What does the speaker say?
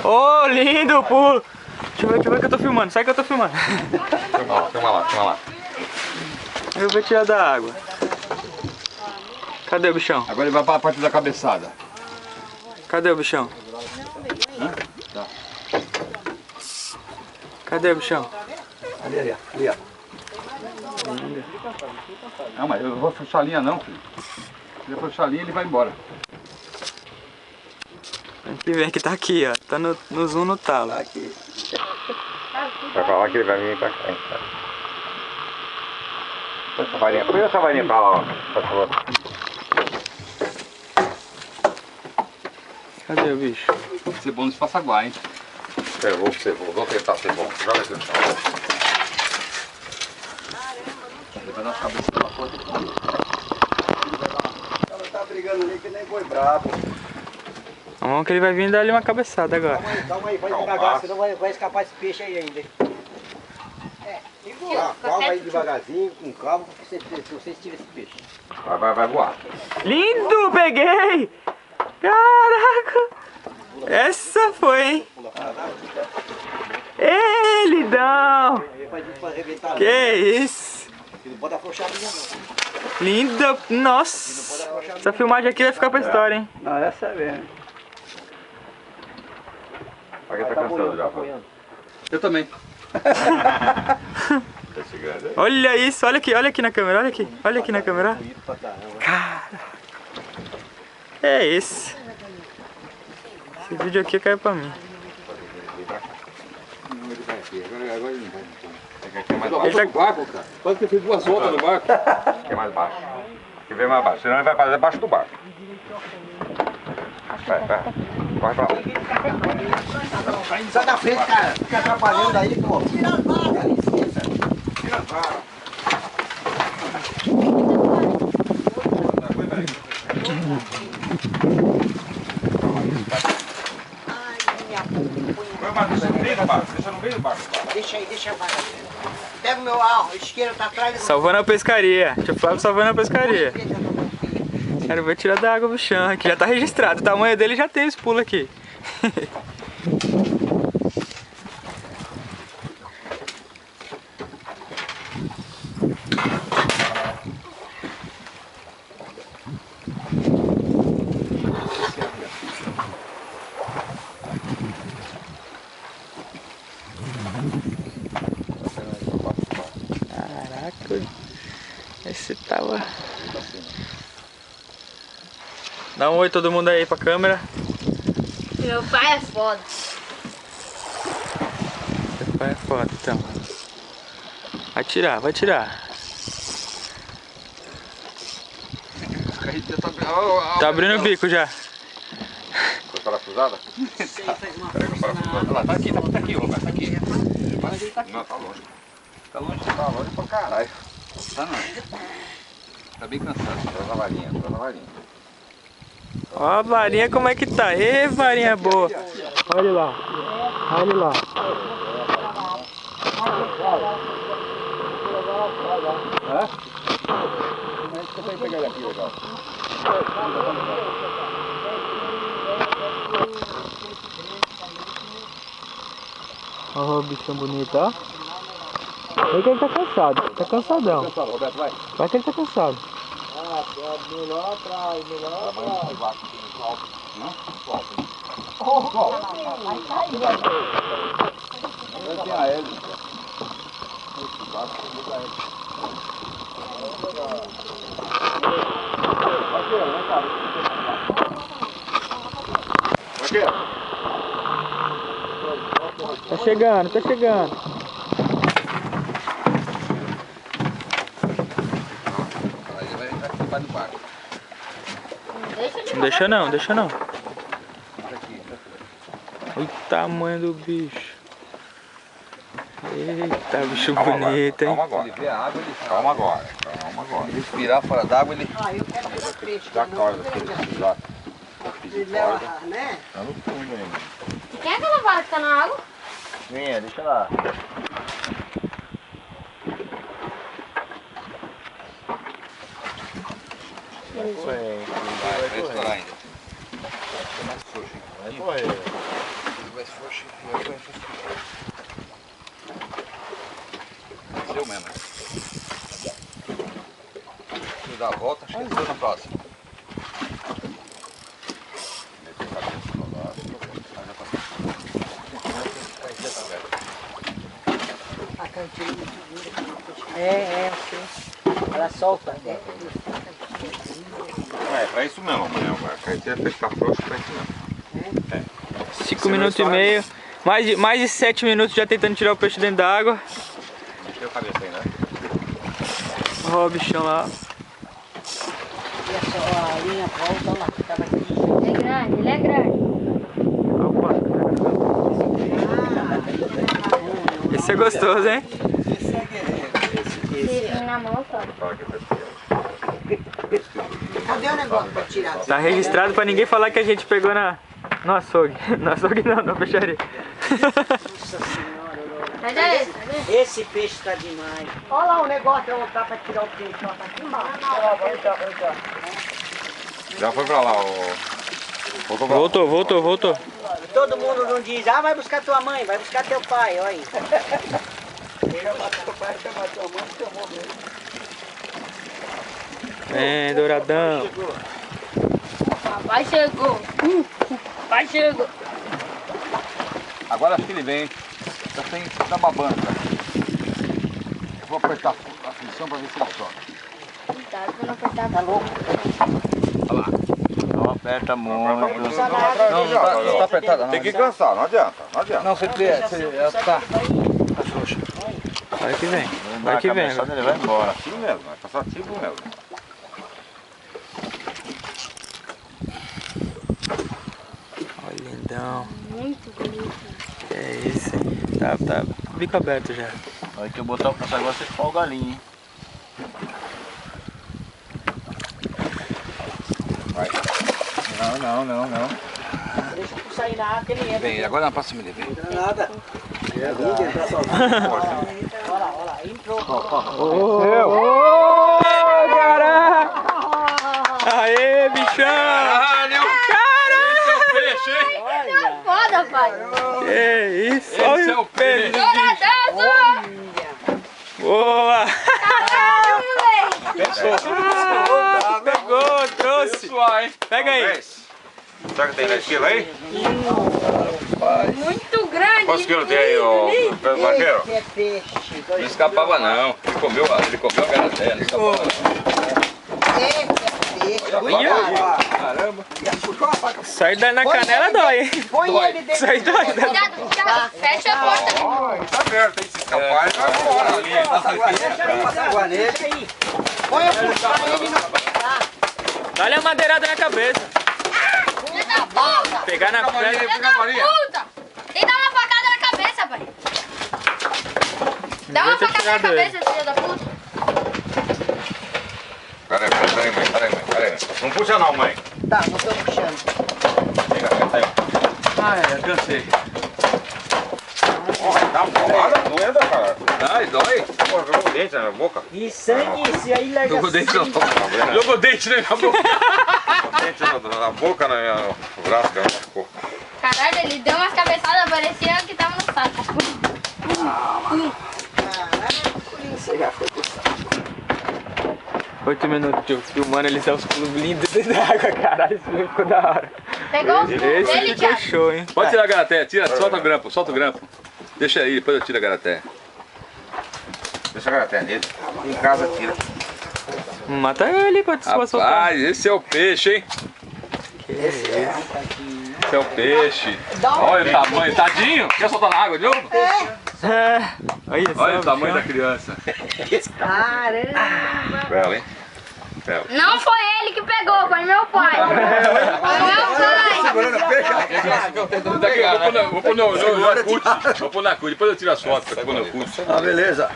Ô, lindo o pulo. Deixa eu ver que eu tô filmando. Sai que eu tô filmando. Filma lá. Eu vou tirar da água. Cadê o bichão? Agora ele vai para a parte da cabeçada. Cadê o bichão? Tá. Cadê o bichão? Ali, ó. Não, mas eu não vou fechar a linha não, filho. Se ele fechar a linha, ele vai embora. Tem que ver que tá aqui, ó. Tá no zoom no talo. Aqui. Vai falar que ele vai vir pra cá. Põe essa varinha pra lá, ó. Por favor. Cadê o bicho? Tem que ser bom nesse passaguá, hein? Eu vou tentar ser bom. Joga aqui no chão. Ele vai dar a cabeça pela porta. Ela tá brigando ali que nem boi brabo. Vamos que ele vai vir dar ali uma cabeçada agora. Calma aí, vai devagar, senão vai escapar esse peixe aí ainda. Calma aí devagarzinho, com calma, pra vocês tiram esse peixe. Vai voar. Lindo, peguei! Caraca! Essa foi, hein? Ei, lindão! Que isso? Não pode afrouxar a linha não. Linda! Nossa! Essa filmagem aqui vai ficar pra história, hein? Não, essa é mesmo. Aqui tá cansado já. Eu também. Tá chegando. Olha isso, olha aqui na câmera, olha aqui na câmera. Cara! É esse. Esse vídeo aqui caiu pra mim. Agora ele não vai. Aqui é mais baixo. Ele tá... barco, cara. Quase que eu fiz 2 voltas no barco. Aqui é mais baixo. Aqui vem mais baixo, senão ele vai fazer abaixo do barco. Vai pra lá. Sai da frente, cara. Fica atrapalhando aí, pô. Tira as varas. Tira as varas. Deixa no meio do barco. Deixa a vara. Pega o meu isqueiro, tá atrás. Salvando a pescaria. Tio Flávio salvando a pescaria. Cara, eu vou tirar da água do chão aqui. Já tá registrado. O tamanho dele já tem os pulos aqui. Caraca, esse tava... Dá um oi todo mundo aí pra câmera. Meu pai é foda. Seu pai é foda, então. Vai tirar. Tá abrindo o bico já. Foi parafusada? Tá aqui, Roberto, tá aqui. Não, tá longe. Tá longe pra caralho. Tá não. Tá bem cansado. Tô na varinha. Ó a varinha como é que tá. Ê, varinha boa. Olha lá. Você pegar ele aqui, legal. Ó o bichão bonito, ó. Vê que ele tá cansado. Tá cansadão. Roberto, vai. Vai que ele tá cansado. Melhor atrás. Tá chegando. Aí ele vai entrar aqui debaixo do barco. Não deixa não. Olha o tamanho do bicho. Eita, bicho bonito, hein? Calma agora. Ele vê a água, ele... Calma agora. Ele respirar fora d'água, ele... Eu quero esse peixe. Já corda, já. Ele leva, né? Tá no fundo ainda. Quem é aquela vara que tá na água? Vem, deixa lá. Vai estourar ainda. Seu mesmo. Vou dar a volta, acho que é seu na próxima. A cantilha é assim. Ela solta. É pra isso mesmo, amanhã. A carteira tem que ficar frouxa pra isso mesmo. 5 minutos e meio. Mais de 7 minutos já tentando tirar o peixe dentro da água. Mexeu a cabeça aí, né? Ó o bichão lá. E a linha volta lá. Tava aqui. Ele é grande. Esse é gostoso, hein? Esse na mão, só. Cadê o negócio pra tirar? Tá registrado pra ninguém falar que a gente pegou no açougue. No açougue não, na peixaria. Nossa senhora. Cadê esse? Esse peixe tá demais. Olha lá o negócio pra voltar pra tirar o peixe. Ó, tá aqui embaixo. Já foi pra lá, o... Voltou. Todo mundo não diz, ah, vai buscar tua mãe, vai buscar teu pai, olha aí. É, douradão. Papai chegou. Papai chegou. Agora acho que ele vem. Tá babando, cara. Eu vou apertar a função pra ver se ele sobe. Cuidado pra não apertar. Tá louco? Olha lá. Não aperta muito. Não tá apertada não. Tem que cansar, não adianta, não adianta. Não, se ele tá frouxa. Vai que vem. Vai que vem. Ele vai embora. Assim mesmo, é cansativo mesmo. Olha, lindão. Muito bonito. Que é isso, hein? Tá bico aberto já. Vai que eu botar o caçador, você for o galinho, hein? Vai. Não. Deixa eu sair na água que ele entra. Vem, agora na próxima ele vem. Nada. Olha lá, entrou. Ô, caraca! Aê, bichão! Peixe, hein? Foda, pai. Que isso? Esse Olha é o peixe. Douradoso. Boa! Caralho, moleque. Pegou, trouxe! Suar, hein? Pega aí! Será que tem 10 quilos aí? Muito grande. Quantos quilos tem aí, ô Pedro Vaqueiro? Esse é peixe. Não escapava não. Ele comeu a garaté, não escapava não. Esse é peixe. Caramba. Sai na canela dói, hein? Põe ele dentro. Isso aí dói. Cuidado. Fecha a porta. Tá aberto, hein? Se escapar, ele vai embora. Deixa aí. Põe o puxar ele no... Dá-lhe a madeirada na cabeça. Filha da puta. Pegar na pedra. Filha da puta. Tem que dar uma facada na cabeça, pai. Dá uma facada na cabeça, filha da puta. Pera aí. Não puxa não, mãe. Tá, não tô puxando. Pega, senta aí. Ai, eu cansei. Dá porrada, doendo, cara. Ai, dói. Porra, jogou o dente na minha boca. E sangue, isso aí larga Jogou dente não. vendo? Jogou dente na minha boca. Dente na boca, no braço, cara. Ficou. Caralho, ele deu umas cabeçadas, parecia que tava no saco. 8 minutos, tio, filmando eles aos pulos lindos dentro da água, caralho, isso ficou da hora. Pegou o pulo Esse dele, ficou Thiago. show, hein? Pode tirar a garaté, solta o grampo. Deixa aí, depois eu tiro a garaté. Deixa a garaté nele. Em casa tira. Mata ele pra soltar. Rapaz, esse é o peixe, hein? Esse é o peixe. Olha o tamanho, tadinho. Quer soltar na água de novo? Olha o tamanho da criança. Caramba! Bela, hein? Não foi ele que pegou, foi meu pai. Foi meu pai. Vou pôr na CUT, depois eu tiro as fotos pra pôr na CUT. Ah, beleza.